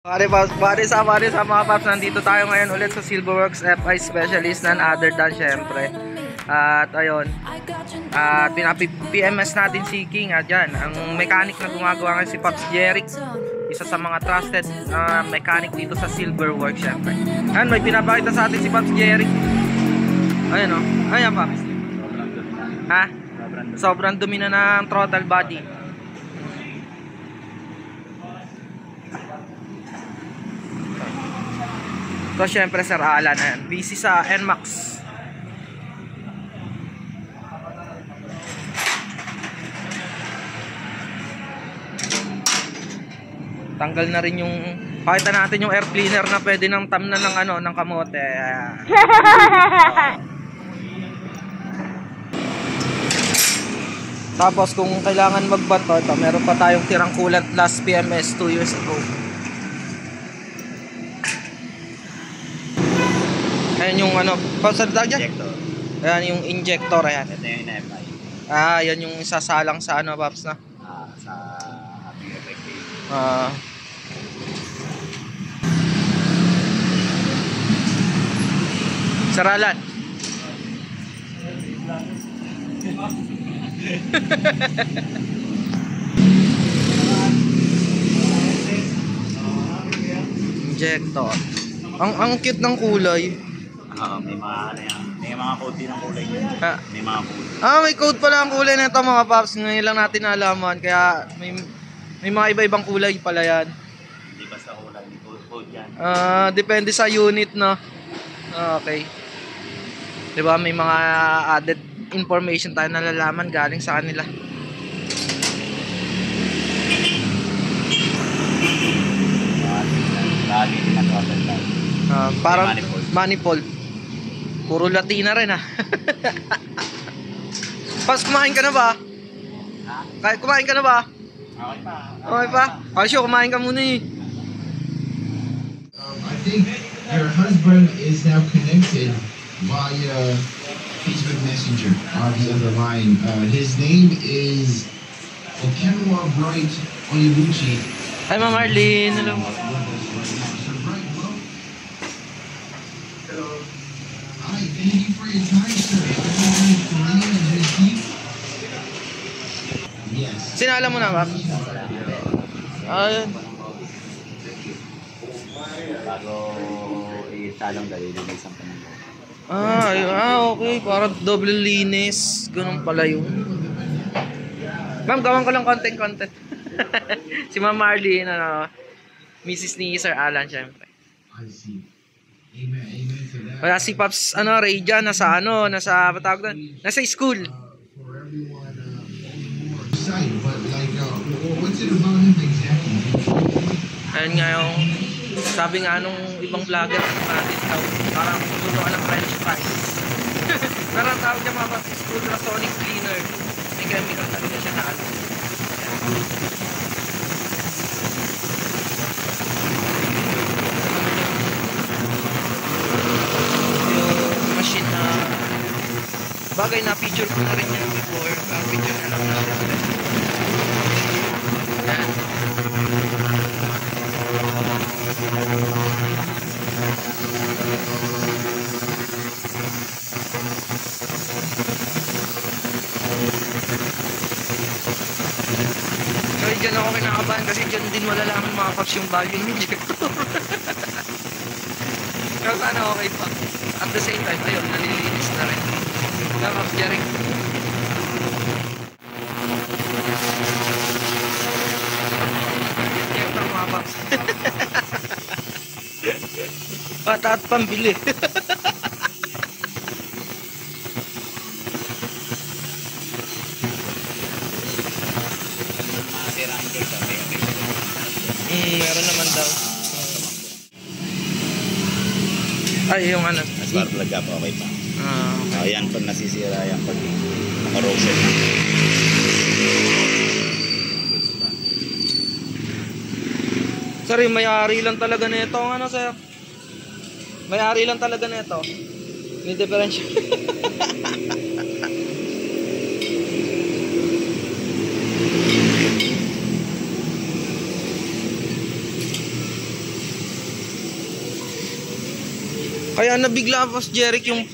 Pare sa mga paps, nandito tayo ngayon ulit sa Silverworks FI Specialist, none other than syempre. At ayun, at PMS natin si King. At yan, ang mechanic na gumagawa ngayon si Pops Jeric, isa sa mga trusted mechanic dito sa Silverworks syempre. Yan, may pinapakita sa atin si Pops Jeric. Ayun o, ayan Pops. Ha? Sobrang dumi na ng throttle body. So syempre Sir Alan, ayan, busy sa NMAX. Tanggal na rin yung, pakita natin yung air cleaner na pwede nang tamnan ng ano, ng kamote. Tapos kung kailangan magbato, ito, meron pa tayong tirang coolant last PMS 2 years ago. Ayan yung ano, pausada dyan? Injector. Ayan yung injector, ayan. Ito yung FI. Ah, yan yung isasalang sa ano, Paps na? Sa effective. Saralan. Injector. Ang cute ng kulay. May mga ano yan. May mga code din ng kulay niya. May mga code. May code pala ang kulay nito mga paps. Ngayon lang natin nalaman. Kaya may mga iba-ibang kulay pala yan. Hindi basta kulay. May code yan. Depende sa unit, no? Okay. Diba may mga added information tayo nalalaman galing sa kanila. Lagi din ang throttle tayo. Parang manifold. Puro Latina rin Pas, kumain ka na ba? Kahit kumain ka na ba? Okay pa. Okay pa? Ay, sure, kumain ka muna eh. I think her husband is now connected via Facebook Messenger on the other line. His name is Okenwa Bright Oyebuchi. Hi, Ma'am Arlene. Hello. Hi, thank you for your time, sir. Yes. Sinala mo na, Ma'am? Ayun. Bago italong dahil may isang panahon. Okay. Para doble linis. Ganun pala yun. Ma'am, gawan ko lang content. Si Ma'am Marlene, Mrs. ni Sir Alan, syempre. I see. Amen. Amen to that. Kaya si Pops, Ray dyan, nasa patawag doon, nasa school. For everyone more excited, but like, what's it about him exactly? Ayun nga yung, sabi nga nung ibang vlogger, discount, parang tuturuan ng French fries. Pero ang tawag niya mga Pops, ultrasonic cleaner. May chemical talaga siya na ano. Yung machine na bagay na picture ko na rin yan before. Picture na lang natin. Yan. So dyan ako kinakabahan kasi dyan din malalaman mga paps yung value ng injector. Pero sana okay pa. At the same time, ayun, nalilinis na rin. Kaya Pops Jeric. Injector mga paps. Bata at pambili. Meron naman daw. Ay, yung ano. Spark plug up, okay pa. Yan pag nasisira yan pag corrosion na. Sir, may-ari lang talaga nito, ano sir? May-ari lang talaga nito. May differential. Kaya nabigla Pops Jeric yung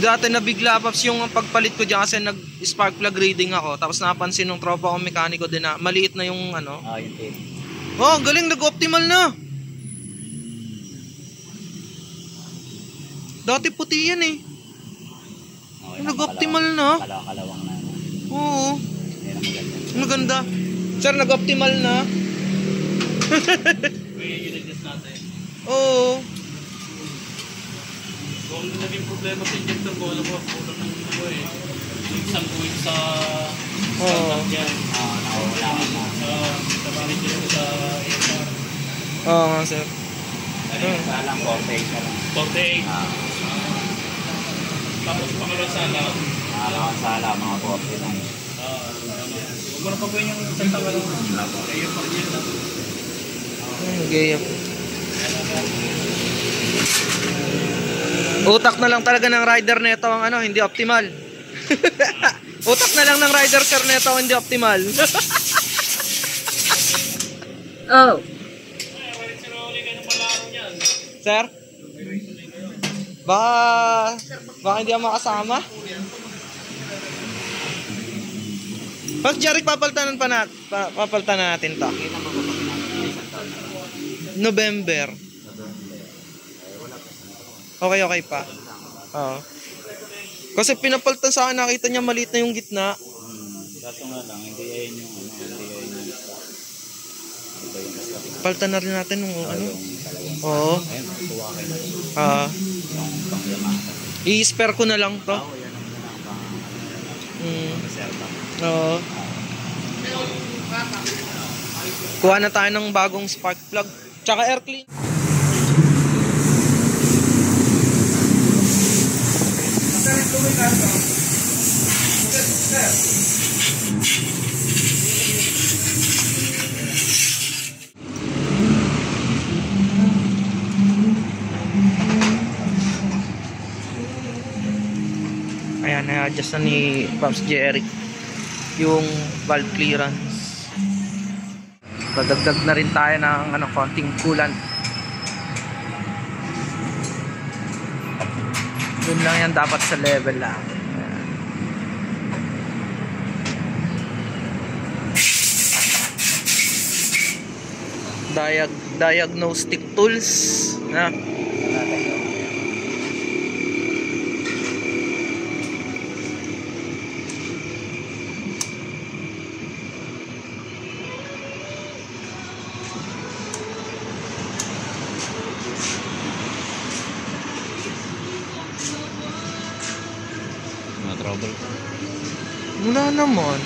dati nabigla Pops yung pagpalit ko dyan kasi nag spark plug reading ako. Tapos napansin ng tropa kong mekaniko din na maliit na yung ano. Yung tape. Oh, galing, nag-optimal na. Dati puti yan eh. Okay, Nag-optimal na. Kalawang na. Oo. Yan ang maganda. Maganda. Sir, nag-optimal na. Oo. Kung naging problema sa injector ko, alam ko, kulang ng ano eh. Isang buwit sa contact yan. Nakawala ka na. Sa manager ko sa ASR. Oo nga, sir. Sa lang, 48 na lang. 48. Tapos pangalawa sala. Nakalawan sala, mga 49. Huwag mo na pagawin yung isang tawal. Kaya yung pag-yun na. Gaya po. Utak na lang talaga ng rider nito ang ano, hindi optimal. Utak na lang ng rider sir nito hindi optimal. Oh. Sir? Baka hindi ako makasama? Pag Jeric, papalitan natin to. November. Okay pa. Oo. Kasi pinapalitan sa akin, nakita niya maliit na yung gitna. Kaso nga lang, hindi ayun yung ano, hindi ayun yung iba yung mas Palitan na rin natin yung ano. talagang. Oo. Ayun, tuwa kayo na rin. Ah. Yung pang-Yamaha. I-spare ko na lang to. Oo, yan ang pang reserva. Oo. Kuha na tayo ng bagong spark plug. Tsaka air clean. Ayan, na-adjust na ni Pops Jeric yung valve clearance. Padagdag na rin tayo ng ano, konting coolant. Yun lang yan, dapat sa level lang. Diagnostic tools na. Trouble. Wala naman.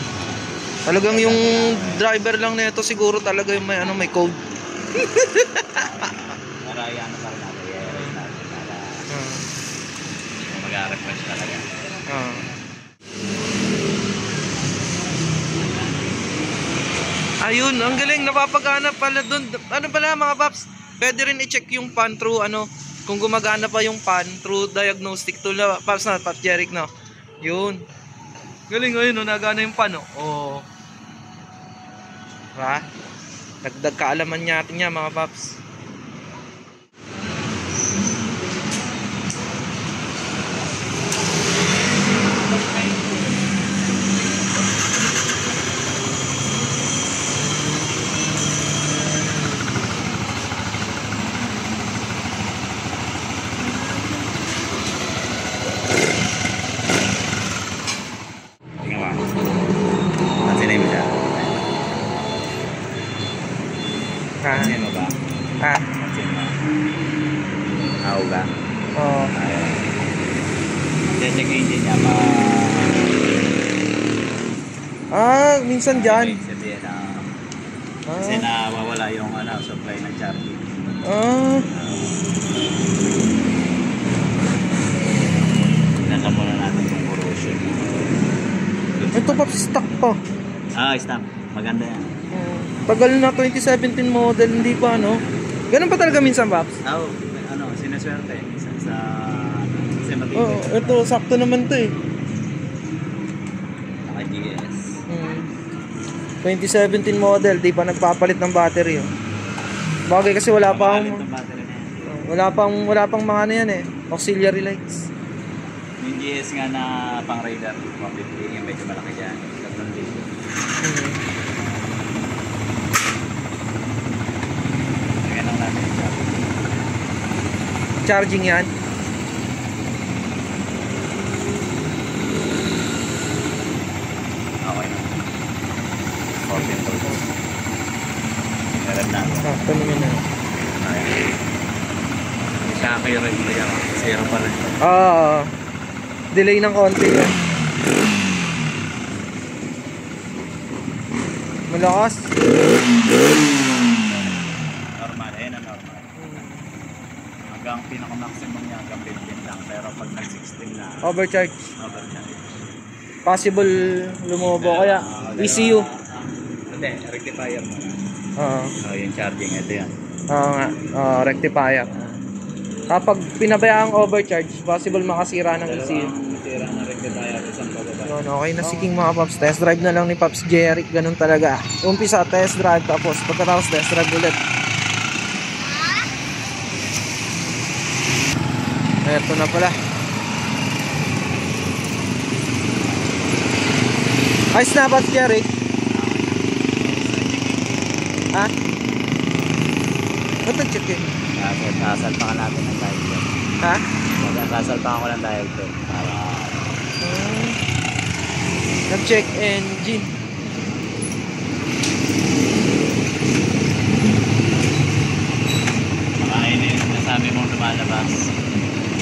Talagang yung driver lang nito siguro talaga yung may ano, may code. Para yan na para natin. I-erase natin para mag-refresh talaga. Ayun, ang galing, napapagana pala dun. Ano pala mga paps? Pwede rin i-check yung pan through ano, kung gumagana pa yung pan through diagnostic tool na paps na, Pops Jeric, no? Yun. Galing, ayun, no, nagana yung pan, no? Oh. Diba? Dagdag kaalaman natin yan mga paps. Tingnan mo. Natinay mo siya. Natin mo ba? Natin mo. Ako ba? Oo. Check yung engine niya Minsan dyan. sabihin na kasi nawawala yung ano, supply ng charging. Nasa muna natin yung corrosion. Ito pa, stock pa. Stop. Maganda yan. Tagal na, 2017 model, hindi pa ano. Ganun pa talaga minsan, Paps? Sinaswerte. Sa matibay. Oo, ito, sakto naman to eh. Naka-GS. 2017 model, di pa nagpapalit ng battery. Oh. Bagay kasi wala pa Mamahalin akong tong battery na yan. wala pang mga ano yan eh. Auxiliary lights. Yung GS nga na pang radar, 150 yung medyo malaki dyan. 3,000. Lagyan lang natin yung charge. Charging yan. Okay na. 14 volts. Meron na. Sakto naman na. Siya kayo rin. Zero pa rin. Delay ng konti yan. Malakas. Normal. Ayan na normal. Hanggang pinaka-maximum niya hanggang 15 lang. Pero pag nag-16 na, Overcharge. overcharge. Possible lumobo kaya. ECU. Hindi, rectifier mo. Oo. So, yung charging, ito yan. Oo nga. Rectifier. Kapag pinabayaang overcharge, possible makasira ng ECU. Dalawang tira na rectifier, isang bababa. Yun, okay na si King mga Paps. Test drive na lang ni Paps Jeric. Ganun talaga. Umpisa, test drive. Tapos pagkatapos test drive ulit. Eto na pala. Ayos na Paps Jeric. Ha? Ba't nag-check eh? Sasalpakan natin ng dial pin. Ha? Sasalpakan ko ng dial pin para Nag-check engine. makainin yung nasabi mong lumalabas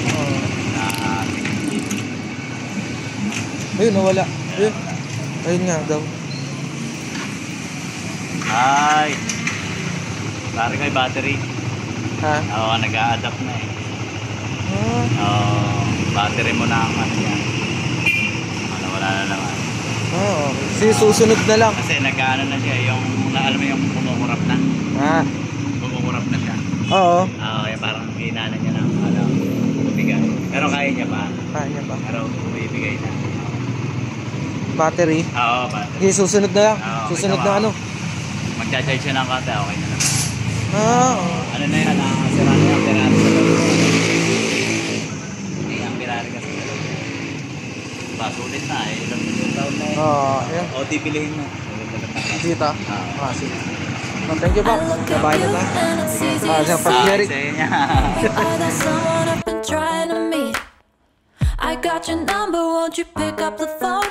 Oo. na Ayun, nawala. Ayun. Ayun nga daw. ay pare ko yung battery. Ha? Oo, nag-a-adapt na eh. Ah, Battery mo na ang ano yan. Wala na naman. okay. Susunod na lang. Kasi nag-ano na siya, yung alam mo yung kumukurap na. Ah, Kumukurap na siya. oo. Oo, yung parang hinana niya ng bumibigay. Pero kaya niya pa. Kaya pa. Pero bumibigay na. Battery. Oo, battery. Okay, susunod na lang. Oo, Susunod ikaw, na ano. Magcha-charge siya ng kata, okay na naman. Oo. Ano na yan, nakakasira na yung Ferrari sa loob. Hindi ang Ferrari kasi sa loob. Pasulit na eh, ilang milyon taon na yun. Ayan. O, pipilihin mo. Dito. Sige. Thank you, Paps. Sabay na tayo. Sa Paps Jeric. Sa niya. There's someone I've been trying to meet. I got your number, won't you pick up the phone?